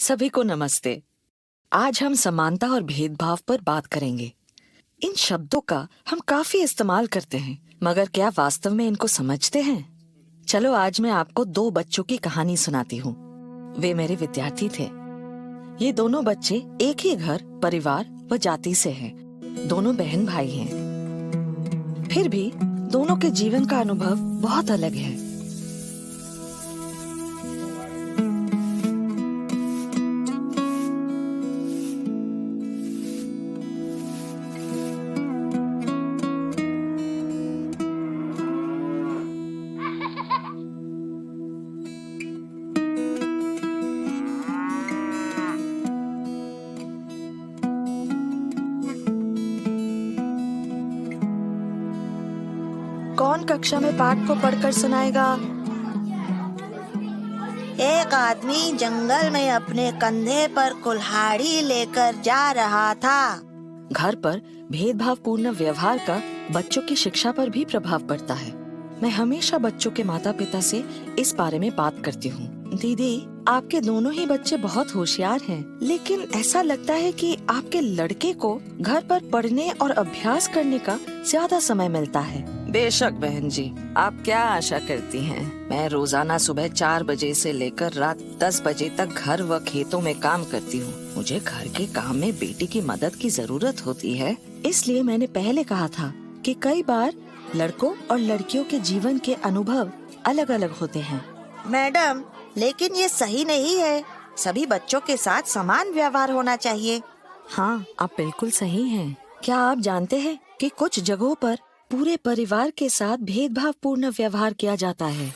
सभी को नमस्ते। आज हम समानता और भेदभाव पर बात करेंगे। इन शब्दों का हम काफी इस्तेमाल करते हैं, मगर क्या वास्तव में इनको समझते हैं? चलो आज मैं आपको दो बच्चों की कहानी सुनाती हूँ। वे मेरे विद्यार्थी थे। ये दोनों बच्चे एक ही घर, परिवार व जाति से हैं। दोनों बहन भाई हैं। फिर भी दोनों के जीवन का अनुभव बहुत अलग है। कौन कक्षा में पाठ को पढ़कर सुनाएगा? एक आदमी जंगल में अपने कंधे पर कुल्हाड़ी लेकर जा रहा था। घर पर भेदभावपूर्ण व्यवहार का बच्चों की शिक्षा पर भी प्रभाव पड़ता है। मैं हमेशा बच्चों के माता पिता से इस बारे में बात करती हूँ। दीदी, आपके दोनों ही बच्चे बहुत होशियार हैं, लेकिन ऐसा लगता है कि आपके लड़के को घर पर पढ़ने और अभ्यास करने का ज्यादा समय मिलता है। बेशक बहन जी, आप क्या आशा करती हैं? मैं रोजाना सुबह 4 बजे से लेकर रात 10 बजे तक घर व खेतों में काम करती हूँ। मुझे घर के काम में बेटी की मदद की जरूरत होती है। इसलिए मैंने पहले कहा था कि कई बार लड़कों और लड़कियों के जीवन के अनुभव अलग अलग होते हैं। मैडम, लेकिन ये सही नहीं है। सभी बच्चों के साथ समान व्यवहार होना चाहिए। हाँ, आप बिल्कुल सही हैं। क्या आप जानते हैं कि कुछ जगहों पर पूरे परिवार के साथ भेदभावपूर्ण व्यवहार किया जाता है?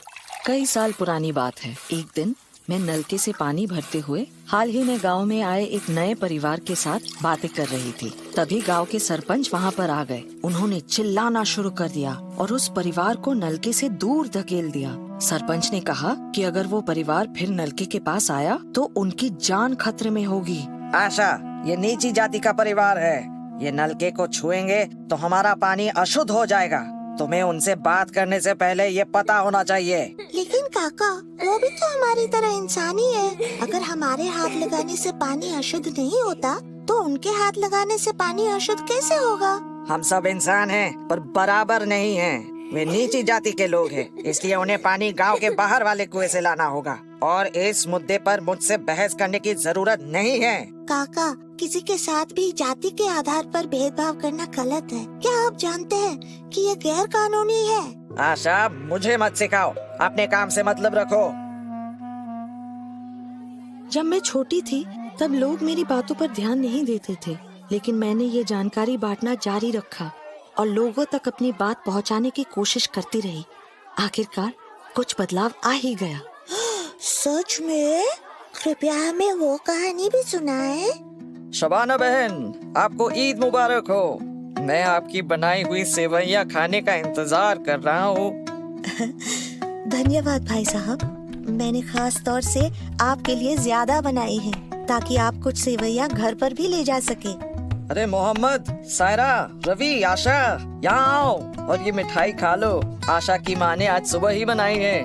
कई साल पुरानी बात है। एक दिन मैं नलके से पानी भरते हुए हाल ही में गांव में आए एक नए परिवार के साथ बातें कर रही थी। तभी गांव के सरपंच वहां पर आ गए। उन्होंने चिल्लाना शुरू कर दिया और उस परिवार को नलके से दूर धकेल दिया। सरपंच ने कहा कि अगर वो परिवार फिर नलके के पास आया तो उनकी जान खतरे में होगी। आशा, ये नीची जाति का परिवार है। ये नलके को छुएंगे तो हमारा पानी अशुद्ध हो जाएगा। तुम्हें उनसे बात करने से पहले ये पता होना चाहिए। लेकिन काका, वो भी तो हमारी तरह इंसान ही है। अगर हमारे हाथ लगाने से पानी अशुद्ध नहीं होता तो उनके हाथ लगाने से पानी अशुद्ध कैसे होगा? हम सब इंसान हैं, पर बराबर नहीं हैं। वे नीची जाति के लोग हैं, इसलिए उन्हें पानी गांव के बाहर वाले कुएं से लाना होगा। और इस मुद्दे पर मुझसे बहस करने की जरूरत नहीं है। काका, किसी के साथ भी जाति के आधार पर भेदभाव करना गलत है। क्या आप जानते हैं कि ये गैर कानूनी है? आशा, मुझे मत सिखाओ। अपने काम से मतलब रखो। जब मैं छोटी थी तब लोग मेरी बातों पर ध्यान नहीं देते थे, लेकिन मैंने ये जानकारी बांटना जारी रखा और लोगों तक अपनी बात पहुंचाने की कोशिश करती रही। आखिरकार कुछ बदलाव आ ही गया। सच में? कृपया हमें वो कहानी भी सुनाएं। शबाना बहन, आपको ईद मुबारक हो। मैं आपकी बनाई हुई सेवइयां खाने का इंतजार कर रहा हूँ। धन्यवाद भाई साहब। मैंने खास तौर से आपके लिए ज्यादा बनाई हैं, ताकि आप कुछ सेवइयां घर पर भी ले जा सके। अरे मोहम्मद, सायरा, रवि, आशा, यहाँ आओ और ये मिठाई खा लो। आशा की माँ ने आज सुबह ही बनाई है।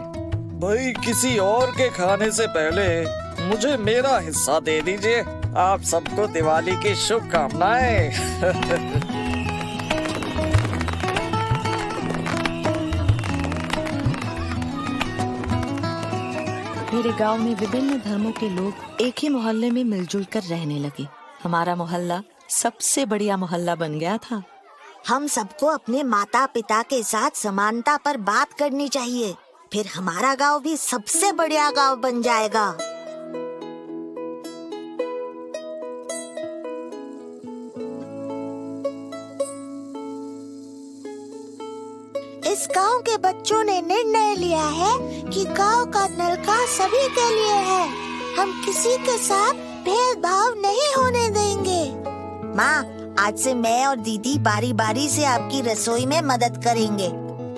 भाई, किसी और के खाने से पहले मुझे मेरा हिस्सा दे दीजिए। आप सबको दिवाली की शुभकामनाएं। मेरे गांव में विभिन्न धर्मों के लोग एक ही मोहल्ले में मिलजुल कर रहने लगे। हमारा मोहल्ला सबसे बढ़िया मोहल्ला बन गया था। हम सबको अपने माता पिता के साथ समानता पर बात करनी चाहिए। फिर हमारा गांव भी सबसे बढ़िया गांव बन जाएगा। इस गांव के बच्चों ने निर्णय लिया है कि गांव का नलका सभी के लिए है। हम किसी के साथ भेदभाव नहीं होने देंगे। माँ, आज से मैं और दीदी बारी बारी से आपकी रसोई में मदद करेंगे।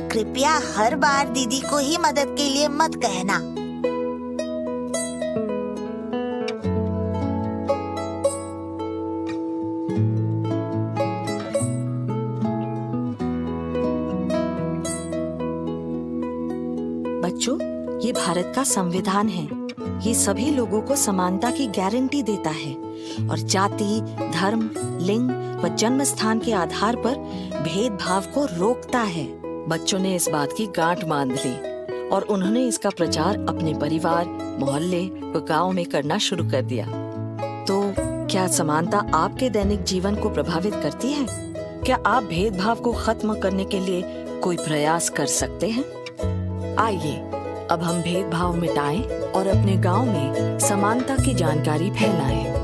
कृपया हर बार दीदी को ही मदद के लिए मत कहना। बच्चों, ये भारत का संविधान है। ये सभी लोगों को समानता की गारंटी देता है और जाति, धर्म, लिंग व जन्म स्थान के आधार पर भेदभाव को रोकता है। बच्चों ने इस बात की गांठ बांध ली और उन्होंने इसका प्रचार अपने परिवार, मोहल्ले व गांव में करना शुरू कर दिया। तो क्या समानता आपके दैनिक जीवन को प्रभावित करती है? क्या आप भेदभाव को खत्म करने के लिए कोई प्रयास कर सकते हैं? आइए अब हम भेदभाव मिटाएं और अपने गांव में समानता की जानकारी फैलाएं।